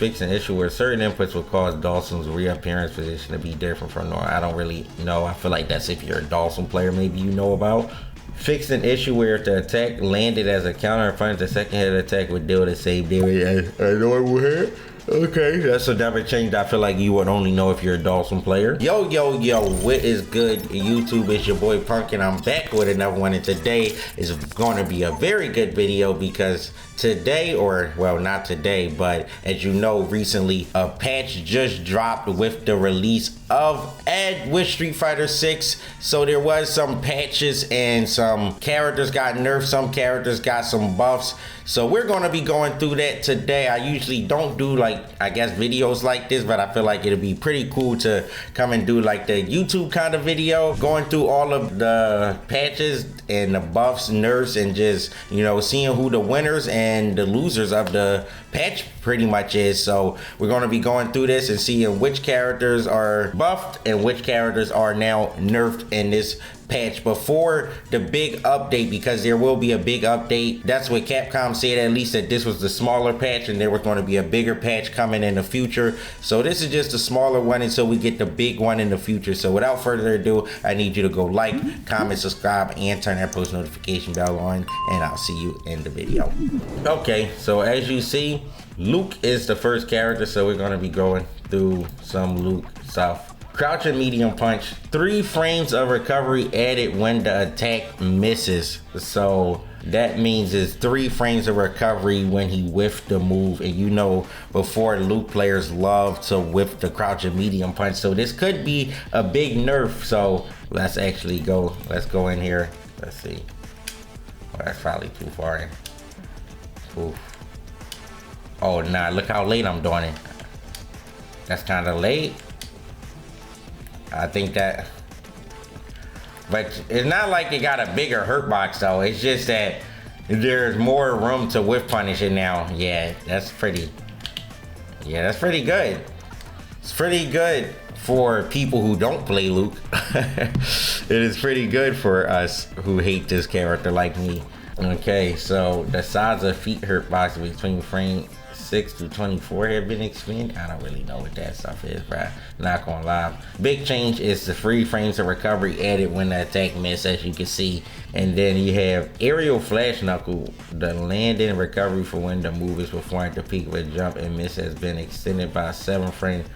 fix an issue where certain inputs will cause Dawson's reappearance position to be different from normal. I don't really know. I feel like that's if you're a Dawson player, maybe you know about. Fix an issue where if the attack landed as a counter in front of the second head attack would deal the same damage as a normal hit. Okay, that's another change I feel like you would only know if you're a Dawson player. Yo, what is good, YouTube? It's your boy Punk, and I'm back with another one, and today is going to be a very good video because today, or well, not today, but as you know, recently a patch just dropped with the release of Ed with Street Fighter 6. So there was some patches and some characters got nerfed, some characters got some buffs. So we're going to be going through that today. I usually don't do I guess videos like this, but I feel like it'll be pretty cool to come and do like the YouTube kind of video, going through all of the patches and the buffs, nerfs, and just, you know, seeing who the winners and the losers of the patch pretty much is. So we're going to be going through this and seeing which characters are buffed and which characters are now nerfed in this patch before the big update, because there will be a big update. That's what Capcom said, at least, that this was the smaller patch and there was going to be a bigger patch coming in the future. So this is just a smaller one until we get the big one in the future. So without further ado, I need you to go like, comment, subscribe, and turn that post notification bell on, and I'll see you in the video. Okay, so as you see, Luke is the first character, so we're going to be going through some Luke stuff. Crouch and medium punch, 3 frames of recovery added when the attack misses. So that means it's 3 frames of recovery when he whiffed the move. And you know, before, Luke players love to whiff the crouch and medium punch. So this could be a big nerf. So let's actually go. Let's go in here. Let's see. Oh, that's probably too far in. Oof. Oh, nah, look how late I'm doing it. That's kind of late. I think that, but it's not like it got a bigger hurt box though. It's just that there's more room to whiff punish it now. Yeah, that's pretty good. It's pretty good for people who don't play Luke. It is pretty good for us who hate this character like me. Okay, so the size of feet hurt box between frame 6 to 24 have been expanded. I don't really know what that stuff is, but not gonna lie. Big change is the 3 frames of recovery added when the attack missed, as you can see. And then you have aerial flash knuckle. The landing recovery for when the move is performed at the peak of a jump and miss has been extended by 7 frames.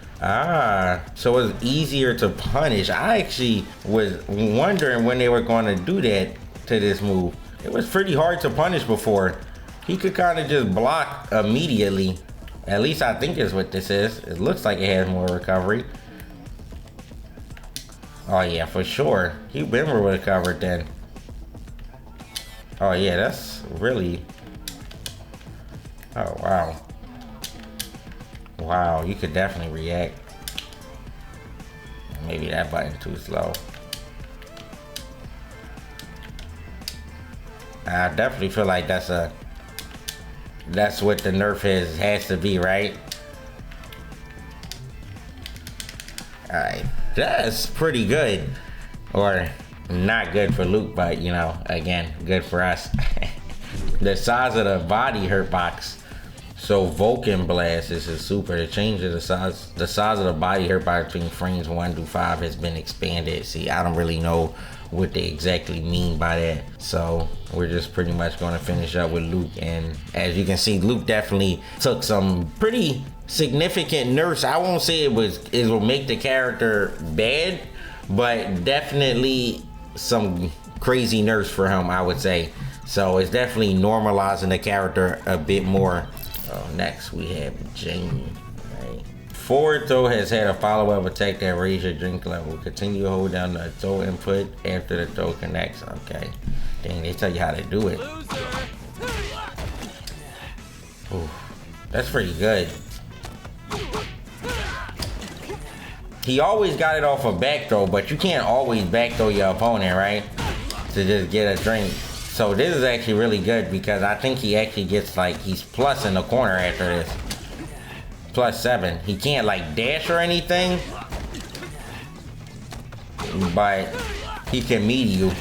So it's easier to punish. I actually was wondering when they were going to do that to this move. It was pretty hard to punish before. He could kind of just block immediately. At least I think is what this is. It looks like it has more recovery. Oh yeah, for sure. He been recovered then. Oh yeah, that's really... Oh wow. Wow, you could definitely react. Maybe that button too slow. I definitely feel like that's what the nerf has to be, right? Alright, that's pretty good. Or not good for Luke, but you know, again, good for us. The size of the body hurt box. So Vulcan Blast is a super. The change of the size of the body hurt box between frames 1 to 5 has been expanded. See, I don't really know what they exactly mean by that, so we're just pretty much going to finish up with Luke. And as you can see, Luke definitely took some pretty significant nerfs. I won't say it will make the character bad, but definitely some crazy nerfs for him, I would say. So it's definitely normalizing the character a bit more. Next we have Jamie. Forward throw has had a follow-up attack that raises your drink level. Continue to hold down the throw input after the throw connects. Okay. Dang, they tell you how to do it. Ooh, that's pretty good. He always got it off a back throw, but you can't always back throw your opponent, right? To just get a drink. So this is actually really good because I think he actually gets he's plus in the corner after this. +7. He can't dash or anything, but he can meet you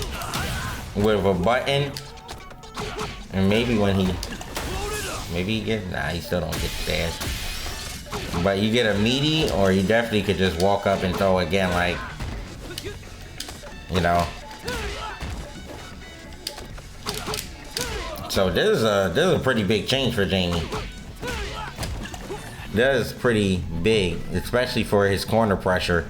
with a button, and maybe when he gets, nah, he still don't get the dash. But you get a meaty, or you definitely could just walk up and throw again, like, you know. So this is a pretty big change for Jamie. That is pretty big, especially for his corner pressure.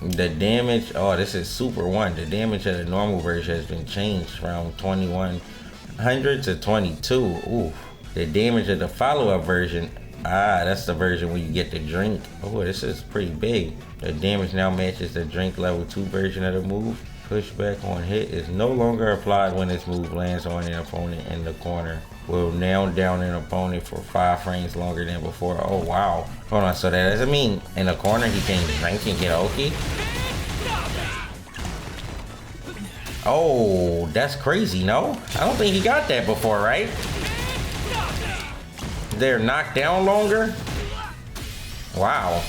The damage, oh, this is Super 1. The damage of the normal version has been changed from 2100 to 22. Ooh. The damage of the follow-up version, that's the version where you get the drink. Oh, this is pretty big. The damage now matches the drink level 2 version of the move. Pushback on hit is no longer applied when this move lands on an opponent in the corner. Will nail down an opponent for 5 frames longer than before. Oh, wow. Hold on, so that doesn't mean in the corner he can drink and get Oki? Oh, that's crazy, no? I don't think he got that before, right? They're knocked down longer? Wow.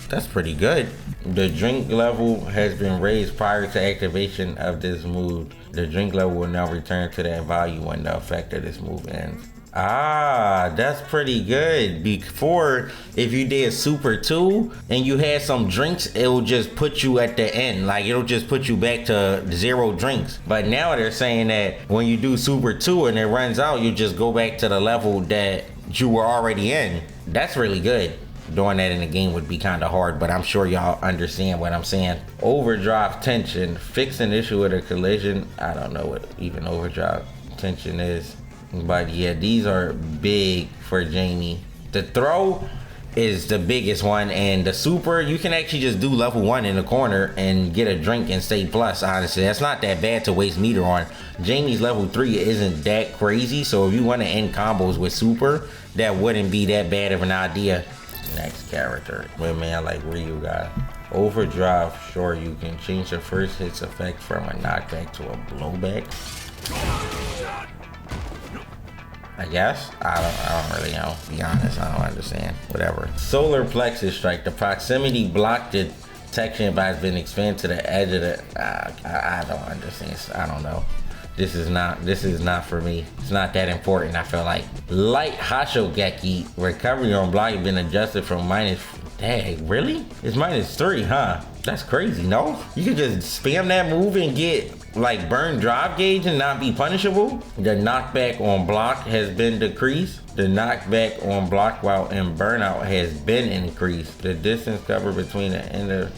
That's pretty good. The drink level has been raised prior to activation of this move. The drink level will now return to that value when the effect of this move ends. Ah, that's pretty good. Before, if you did Super 2 and you had some drinks, it will just put you at the end. Like, it'll just put you back to 0 drinks. But now they're saying that when you do Super 2 and it runs out, you just go back to the level that you were already in. That's really good. Doing that in the game would be kind of hard, but I'm sure y'all understand what I'm saying. Overdrive tension. Fix an issue with a collision. I don't know what even overdrive tension is. But yeah, these are big for Jamie. The throw is the biggest one, and the super, you can actually just do level 1 in the corner and get a drink and stay plus. Honestly, that's not that bad to waste meter on. Jamie's level 3 isn't that crazy, so if you want to end combos with super, that wouldn't be that bad of an idea. Next character, but man, like Ryu got overdrive. Sure, you can change the first hit's effect from a knockback to a blowback. I guess I don't really know. To be honest, I don't understand. Whatever. Solar plexus strike. The proximity block detection has been expanded to the edge of the. I don't understand. I don't know. This is not for me. It's not that important, I feel like. Light Hashogeki. Recovery on block has been adjusted from minus. Dang, really? It's -3, huh? That's crazy, no? You can just spam that move and get like burn drive gauge and not be punishable. The knockback on block has been decreased. The knockback on block while in burnout has been increased. The distance covered between the end of.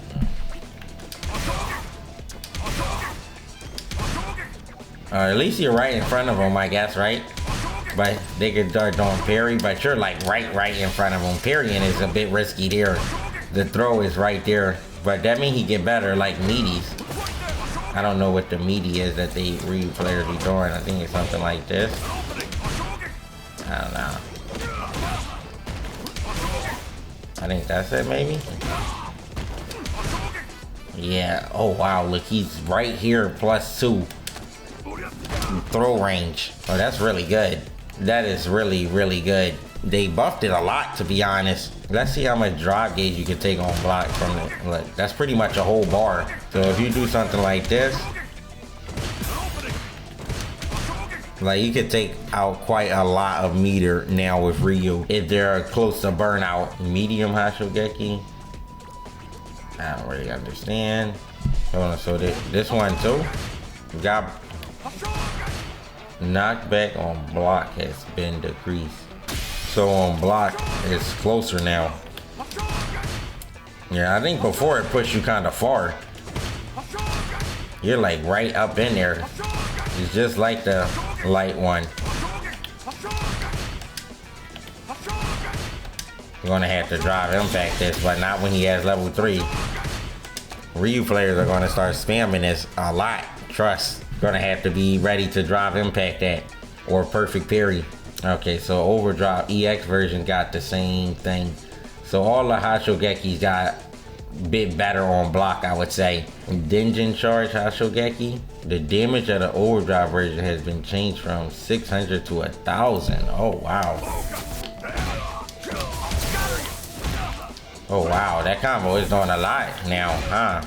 At least you're right in front of them, I guess, right? But they could start doing parry, but you're like right in front of them. Parrying is a bit risky there. The throw is right there, but that means he get better like meaties. I don't know what the meaty is that they Ryu players be doing. I think it's something like this. I don't know. I think that's it, maybe? Yeah, oh wow, look, he's right here, +2. Throw range. Oh, that's really good. That is really good. They buffed it a lot, to be honest. Let's see how much drive gauge you can take on block from it. Look, that's pretty much a whole bar. So if you do something like this, like you could take out quite a lot of meter now with Ryu if they're close to burnout. Medium Hashogeki. I don't really understand. Hold on, so this one too. We got knockback on block has been decreased. So on block it's closer now. Yeah, I think before it pushed you kind of far. You're like right up in there. It's just like the light one. You're gonna have to drive impact this, but not when he has level 3. Ryu players are gonna start spamming this a lot. Trust. Gonna have to be ready to drive impact that or perfect parry. Okay, so overdrive EX version got the same thing. So all the Hashogekis got a bit better on block, I would say. Denjin charge Hashogeki. The damage of the overdrive version has been changed from 600 to 1,000. Oh wow. Oh wow, that combo is doing a lot now, huh?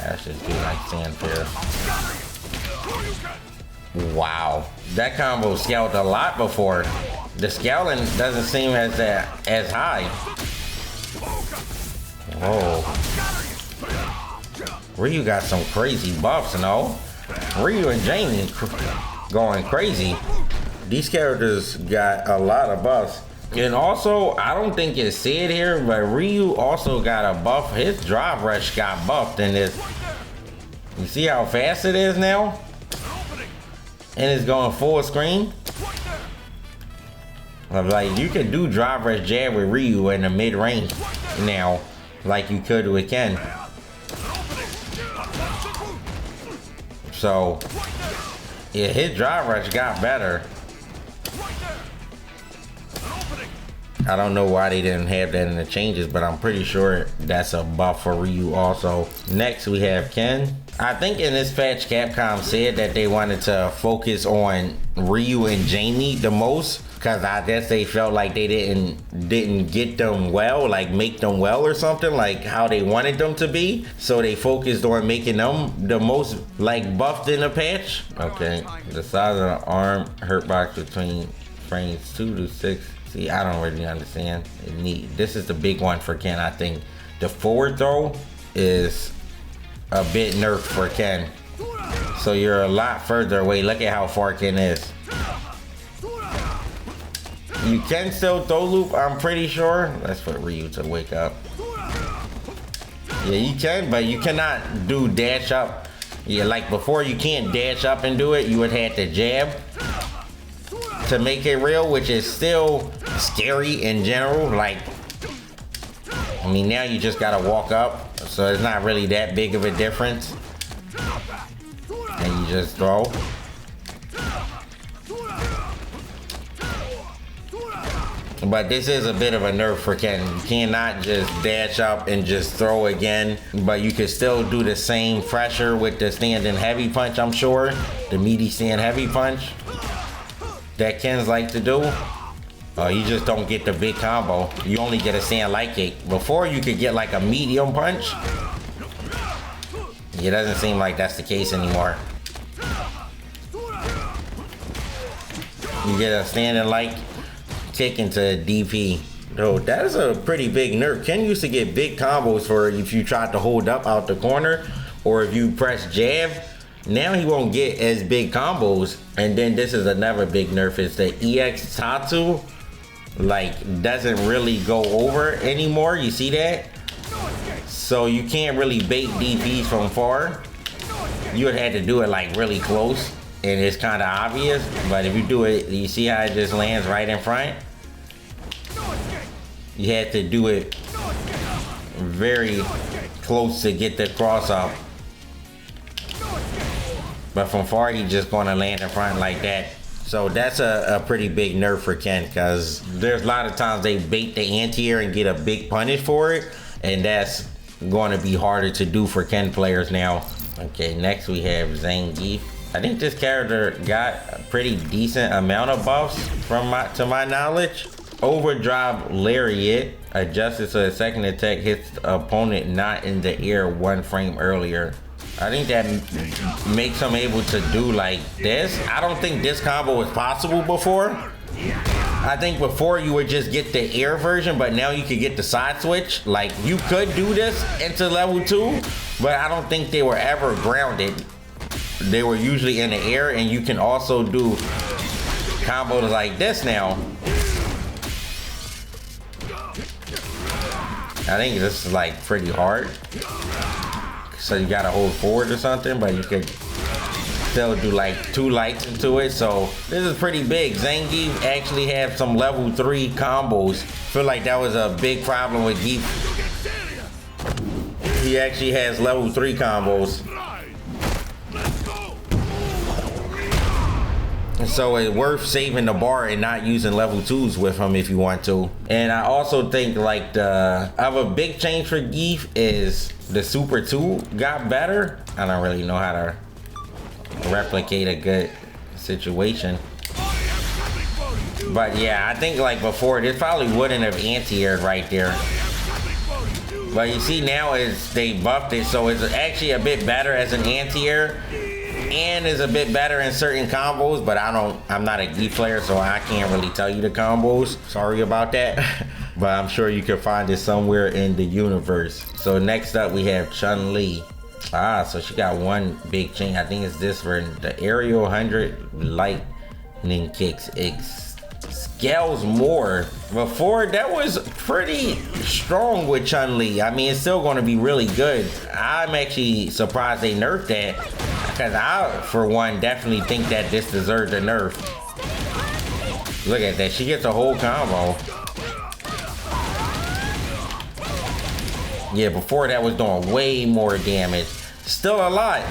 Let's just do like Sandfair. Wow, that combo scaled a lot before. The scaling doesn't seem as high. Whoa. Ryu got some crazy buffs, no? Ryu and Jamie going crazy. These characters got a lot of buffs. And also, I don't think it's said here, but Ryu also got a buff. His drive rush got buffed in this. You see how fast it is now? And it's going full screen. Like, you can do drive rush jab with Ryu in the mid range now, like you could with Ken. So, yeah, his drive rush got better. I don't know why they didn't have that in the changes, but I'm pretty sure that's a buff for Ryu also. Next, we have Ken. I think in this patch, Capcom said that they wanted to focus on Ryu and Jamie the most, because I guess they felt like they didn't get them well, like make them well or something, like how they wanted them to be. So they focused on making them the most like buffed in the patch. Okay, the size of the arm hurt box between frames 2 to 6. See, I don't really understand. This is the big one for Ken, I think. The forward throw is a bit nerfed for Ken. So you're a lot further away. Look at how far Ken is. You can still throw loop, I'm pretty sure. Let's put Ryu to wake up. Yeah, you can, but you cannot do dash up. Yeah, like before you can't dash up and do it. You would have to jab to make it real, which is still scary in general. Like, I mean, now you just gotta walk up, so it's not really that big of a difference. And you just throw. But this is a bit of a nerf for Ken. You cannot just dash up and just throw again, but you can still do the same pressure with the standing heavy punch, I'm sure. The meaty stand heavy punch that Ken's like to do. You just don't get the big combo. You only get a stand light kick. Before you could get like a medium punch. It doesn't seem like that's the case anymore. You get a standing light kick into DP. Though that is a pretty big nerf. Ken used to get big combos for if you tried to hold up out the corner or if you press jab. Now he won't get as big combos. And then this is another big nerf. It's the EX Tatsu. Like, doesn't really go over anymore. You see that? So you can't really bait DPs from far. You would have to do it like really close. And it's kind of obvious. But if you do it, you see how it just lands right in front? You had to do it very close to get the cross up. But from far, he's just going to land in front like that. So that's a pretty big nerf for Ken, because there's a lot of times they bait the anti-air and get a big punish for it. And that's going to be harder to do for Ken players now. Okay, next we have Zangief. I think this character got a pretty decent amount of buffs to my knowledge. Overdrive Lariat, adjusted so the second attack hits the opponent not in the air 1 frame earlier. I think that makes him able to do like this. I don't think this combo was possible before. I think before you would just get the air version, but now you could get the side switch. Like, you could do this into level 2, but I don't think they were ever grounded. They were usually in the air, and you can also do combos like this now. I think this is like pretty hard. So you gotta hold forward or something, but you could still do like 2 lights into it. So this is pretty big. Zangief actually have some level 3 combos. Feel like that was a big problem with Geef. He actually has level 3 combos. So it's worth saving the bar and not using level 2s with him if you want to. And I also think like the other big change for Geef is the Super 2 got better. I don't really know how to replicate a good situation. But yeah, I think like before, this probably wouldn't have anti-aired right there. But you see now is they buffed it, so it's actually a bit better as an anti-air. Ban is a bit better in certain combos, but I'm not a G player, so I can't really tell you the combos. Sorry about that. But I'm sure you can find it somewhere in the universe. So next up we have ChunLi. So she got one big chain. I think it's this for the aerial 100 lightning kicks. It scales more. Before that was pretty strong with ChunLi. I mean, it's still going to be really good. I'm actually surprised they nerfed that, because I, for one, definitely think that this deserved a nerf. Look at that. She gets a whole combo. Yeah, before that was doing way more damage. Still a lot.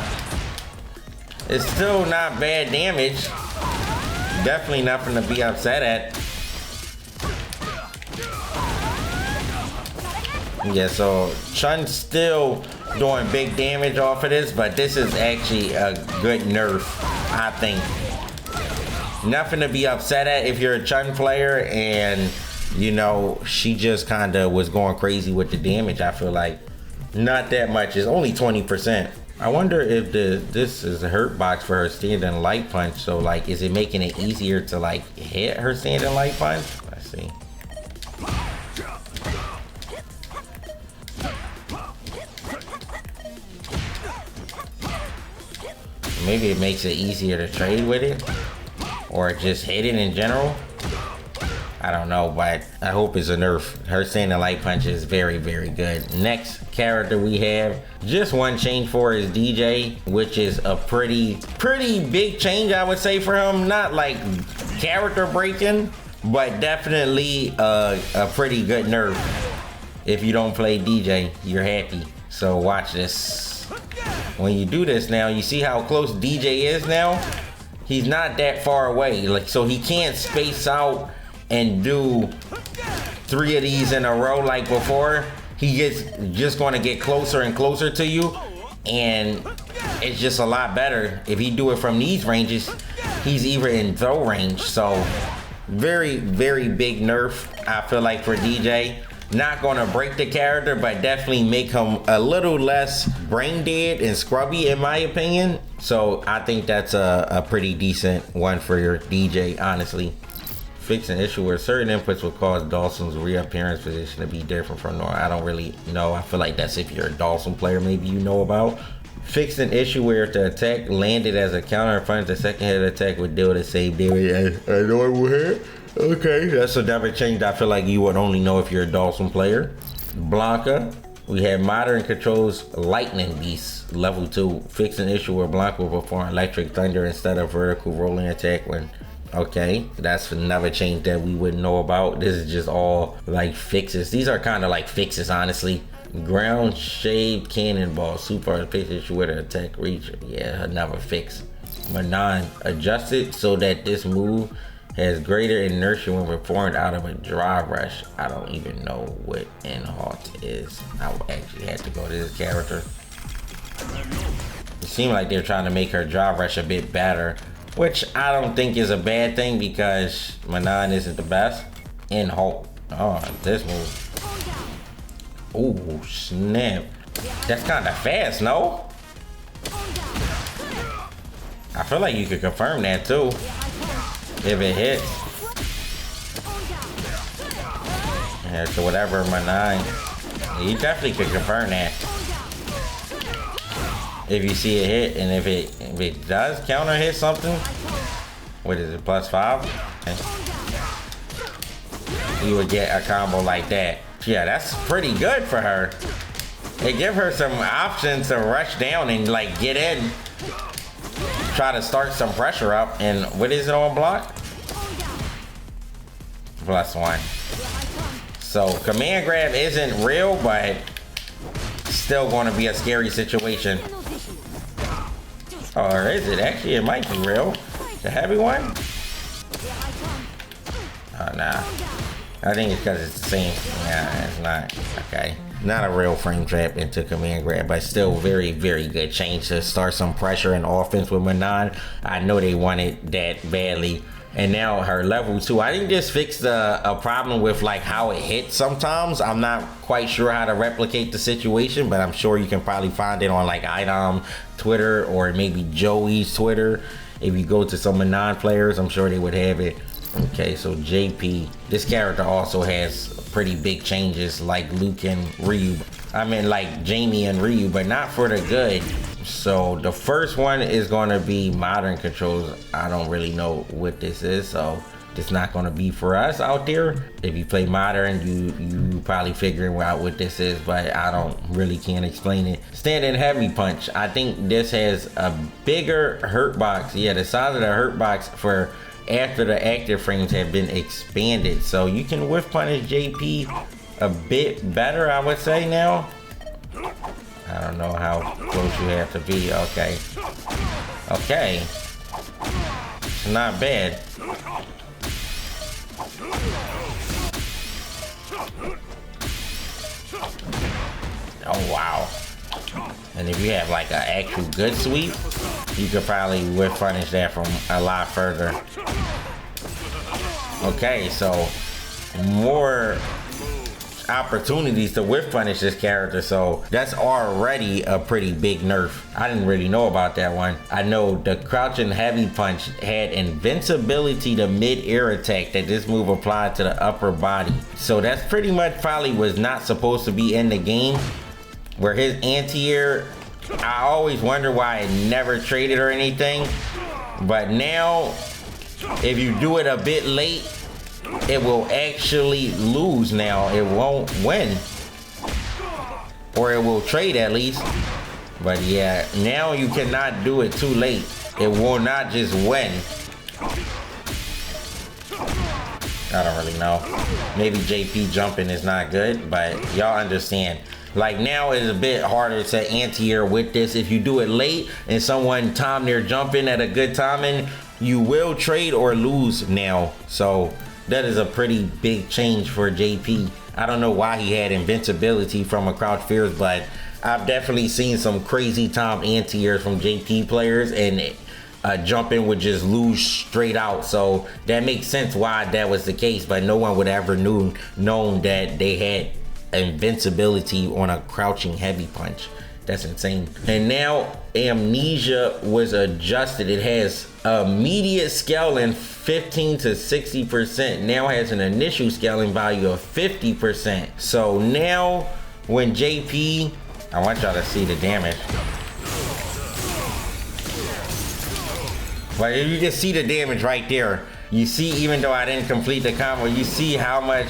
It's still not bad damage. Definitely nothing to be upset at. Yeah, so Chun's still doing big damage off of this, but this is actually a good nerf, I think. Nothing to be upset at if you're a Chun player, and you know, she just kind of was going crazy with the damage. I feel like not that much. It's only 20%. I wonder if this is a hurt box for her standing light punch. So like, is it making it easier to like hit her standing light punch? Let's see. Maybe it makes it easier to trade with it, or just hit it in general. I don't know, but I hope it's a nerf. Her standing light punch is very, very good. Next character we have, just one change for is DJ, which is a pretty big change, I would say, for him. Not like character breaking, but definitely a pretty good nerf. If you don't play DJ, you're happy. So watch this. When you do this now, you see how close DJ is now? He's not that far away, like, so he can't space out and do 3 of these in a row like before. He gets just going to get closer and closer to you, and it's just a lot better. If he do it from these ranges, he's even in throw range. So very, very big nerf, I feel like, for DJ. Not going to break the character, but definitely make him a little less brain dead and scrubby, in my opinion. So I think that's a pretty decent one for your DJ, honestly. Fix an issue where certain inputs will cause Dawson's reappearance position to be different from normal. I don't really know. I feel like that's if you're a Dawson player, maybe you know about. Fix an issue where if the attack landed as a counter in front of the second hit attack would deal the same damage as a normal hit. Okay, that's another change I feel like you would only know if you're a Dawson player. Blanca. We have modern controls lightning beast level 2. Fix an issue where Blanca will perform electric thunder instead of vertical rolling attack when. Okay, that's another change that we wouldn't know about. This is just all like fixes. These are kind of like fixes, honestly. Ground shaped cannonball, super fix issue with an attack reach. Yeah, another fix. Manon adjusted so that this move has greater inertia when performed out of a drive rush. I don't even know what Halt is. I would actually have to go to this character. It seemed like they're trying to make her drive rush a bit better, which I don't think is a bad thing because Manon isn't the best. Halt. Oh, this move. Oh, snap. That's kind of fast, no? I feel like you could confirm that too. If it hits. Yeah, so whatever, Manon. You definitely could confirm that. If you see it hit, and if it does counter hit something, what is it, +5? Okay. You would get a combo like that. Yeah, that's pretty good for her. They give her some options to rush down and like get in. Try to start some pressure up, and what is it on block? +1. So command grab isn't real, but still going to be a scary situation. Or is it? Actually, it might be real. The heavy one? Oh, nah. I think it's because it's the same. Yeah, it's not. Okay. Not a real frame trap into command grab, but still very, very good change to start some pressure and offense with Manon. I know they wanted that badly. And now her level 2. I think this fixed a problem with like how it hits sometimes. I'm not quite sure how to replicate the situation, but I'm sure you can probably find it on like IDOM Twitter or maybe Joey's Twitter. If you go to some non-players, I'm sure they would have it. Okay, so JP. This character also has pretty big changes like Luke and Ryu. I mean like Jamie and Ryu, but not for the good. So the first one is going to be modern controls. I don't really know what this is, so it's not going to be for us out there. If you play modern, you probably figuring out what this is, but I can't explain it. Standing heavy punch. I think this has a bigger hurt box. Yeah, the size of the hurt box for after the active frames have been expanded, so you can whiff punish JP a bit better, I would say now. I don't know how close you have to be. Okay. Okay. It's not bad. Oh, wow. And if you have like an actual good sweep, you could probably whiff punish that from a lot further. Okay, so more opportunities to whiff punish this character, so that's already a pretty big nerf. I didn't really know about that one. I know the crouching heavy punch had invincibility to mid-air attack that this move applied to the upper body, so that's pretty much probably was not supposed to be in the game. Where his anti-air, I always wonder why it never traded or anything, but now if you do it a bit late, it will actually lose. Now it won't win, or it will trade at least. But yeah, now you cannot do it too late. It will not just win. I don't really know. Maybe JP jumping is not good, but y'all understand. Like now it's a bit harder to anti-air with this. If you do it late and someone time their jumping at a good timing, you will trade or lose now. So that is a pretty big change for JP. I don't know why he had invincibility from a crouch fierce, but I've definitely seen some crazy time anti-airs from JP players, and jumping would just lose straight out. So that makes sense why that was the case, but no one would ever known that they had invincibility on a crouching heavy punch. That's insane. And now amnesia was adjusted. It has immediate scaling 15 to 60%. Now has an initial scaling value of 50%. So now when JP, I want y'all to see the damage. But if you can see the damage right there, you see, even though I didn't complete the combo, you see how much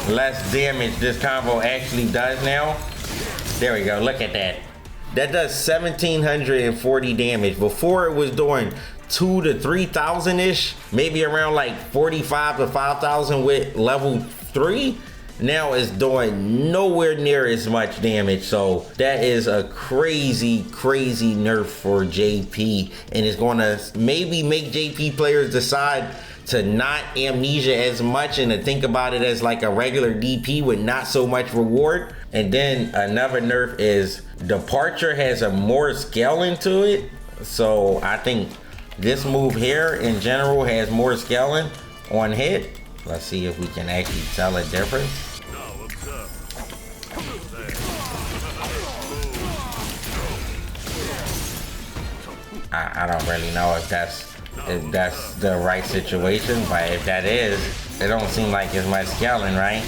less damage this combo actually does now. There we go, look at that. That does 1740 damage. Before it was doing 2 to 3,000 ish, maybe around like 45 to 5,000 with level 3. Now it's doing nowhere near as much damage. So that is a crazy nerf for JP, and it's going to maybe make JP players decide to not amnesia as much and to think about it as like a regular DP with not so much reward. And then another nerf is departure has a more scaling to it. So I think this move here in general has more scaling on hit. Let's see if we can actually tell a difference. I don't really know if that's the right situation, but if that is, it don't seem like as much scaling, right?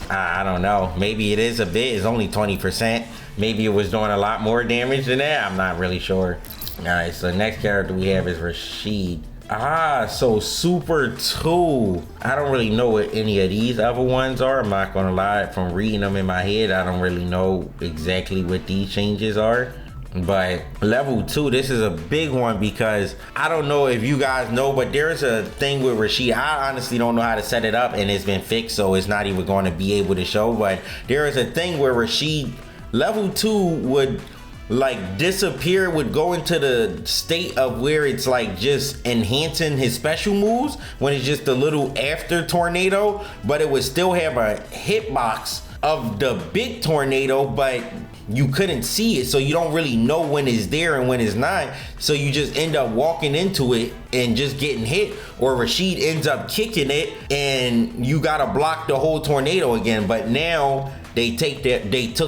I don't know. Maybe it is a bit. It's only 20%. Maybe it was doing a lot more damage than that. I'm not really sure. All right, so next character we have is Rashid. So Super 2. I don't really know what any of these other ones are. I'm not gonna lie. From reading them in my head, I don't really know exactly what these changes are. But level 2, this is a big one because I don't know if you guys know, but there's a thing with Rashid. I honestly don't know how to set it up, and it's been fixed, so it's not even going to be able to show. But there is a thing where Rashid level 2 would like disappear, would go into the state of where it's like just enhancing his special moves when it's just a little after tornado, but it would still have a hitbox of the big tornado, but you couldn't see it, so you don't really know when it's there and when it's not, so you just end up walking into it and just getting hit, or Rashid ends up kicking it and you gotta block the whole tornado again. But now they took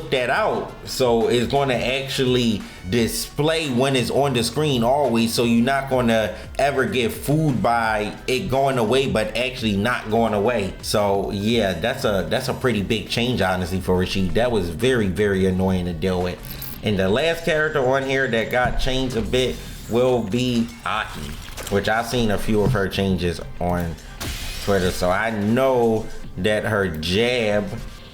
that out, so it's going to actually display when it's on the screen always, so you're not going to ever get fooled by it going away but actually not going away. So yeah, that's a pretty big change, honestly, for Rashid. That was very, very annoying to deal with. And the last character on here that got changed a bit will be Aki, which I've seen a few of her changes on Twitter, so I know that her jab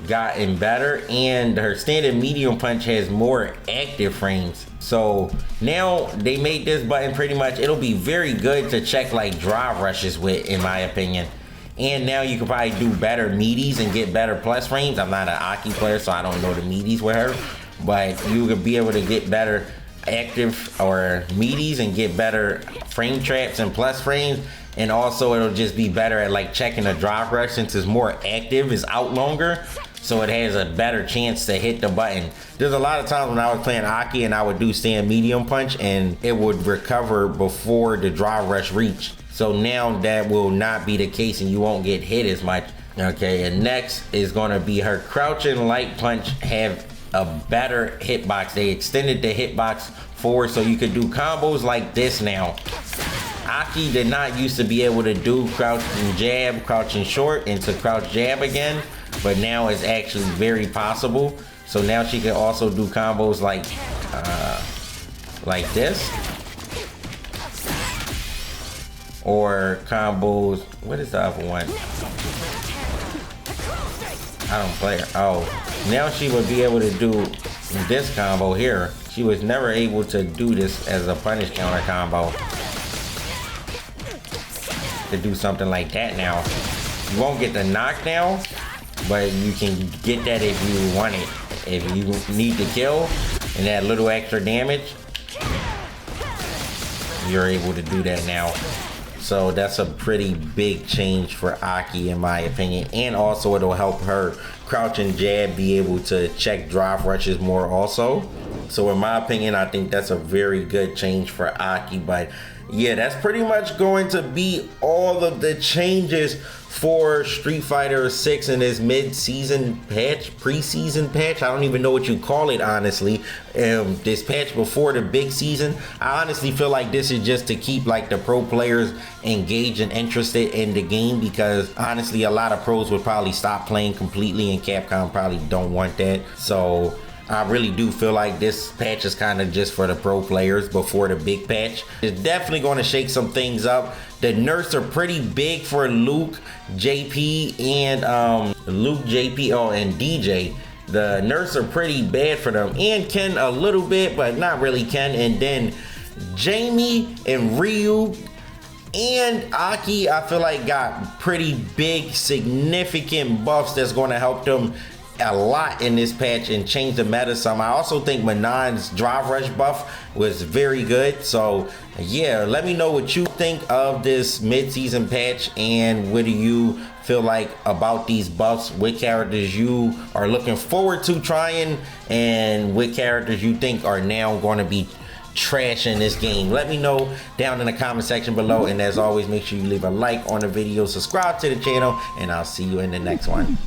gotten better and her standard medium punch has more active frames. So now they made this button pretty much, it'll be very good to check like drive rushes with, in my opinion. And now you can probably do better meaties and get better plus frames. I'm not an Aki player, so I don't know the meaties with her, but you could be able to get better active or meaties and get better frame traps and plus frames. And also it'll just be better at like checking a drive rush, since it's more active, it's out longer, so it has a better chance to hit the button. There's a lot of times when I was playing Aki and I would do stand medium punch and it would recover before the drive rush reached. So now that will not be the case and you won't get hit as much. Okay, and next is gonna be her crouching light punch have a better hitbox. They extended the hitbox forward so you could do combos like this now. Aki did not used to be able to do crouching jab, crouching short into crouch jab again, but now it's actually very possible. So now she can also do combos like this, or combos. What is the other one? I don't play her. Oh, now she would be able to do this combo here. She was never able to do this as a punish counter combo. To do something like that now. You won't get the knockdown, but you can get that if you want it. If you need to kill and that little extra damage, you're able to do that now. So that's a pretty big change for Aki, in my opinion. And also it'll help her crouch and jab be able to check drive rushes more also. So in my opinion, I think that's a very good change for Aki. But yeah, that's pretty much going to be all of the changes for Street Fighter 6 in this mid-season patch, pre-season patch. I don't even know what you call it, honestly. This patch before the big season. I honestly feel like this is just to keep like the pro players engaged and interested in the game, because honestly a lot of pros would probably stop playing completely and Capcom probably don't want that. So I really do feel like this patch is kind of just for the pro players before the big patch. It's definitely going to shake some things up. The nerfs are pretty big for Luke, JP, and and DJ. The nerfs are pretty bad for them, and Ken a little bit, but not really Ken. And then Jamie and Ryu and Aki, I feel like got pretty big, significant buffs that's going to help them a lot in this patch and change the meta some. I also think Manon's drive rush buff was very good. So yeah, let me know what you think of this mid-season patch, and what do you feel like about these buffs, what characters you are looking forward to trying, and what characters you think are now going to be trash in this game. Let me know down in the comment section below, and as always, make sure you leave a like on the video, subscribe to the channel, and I'll see you in the next one.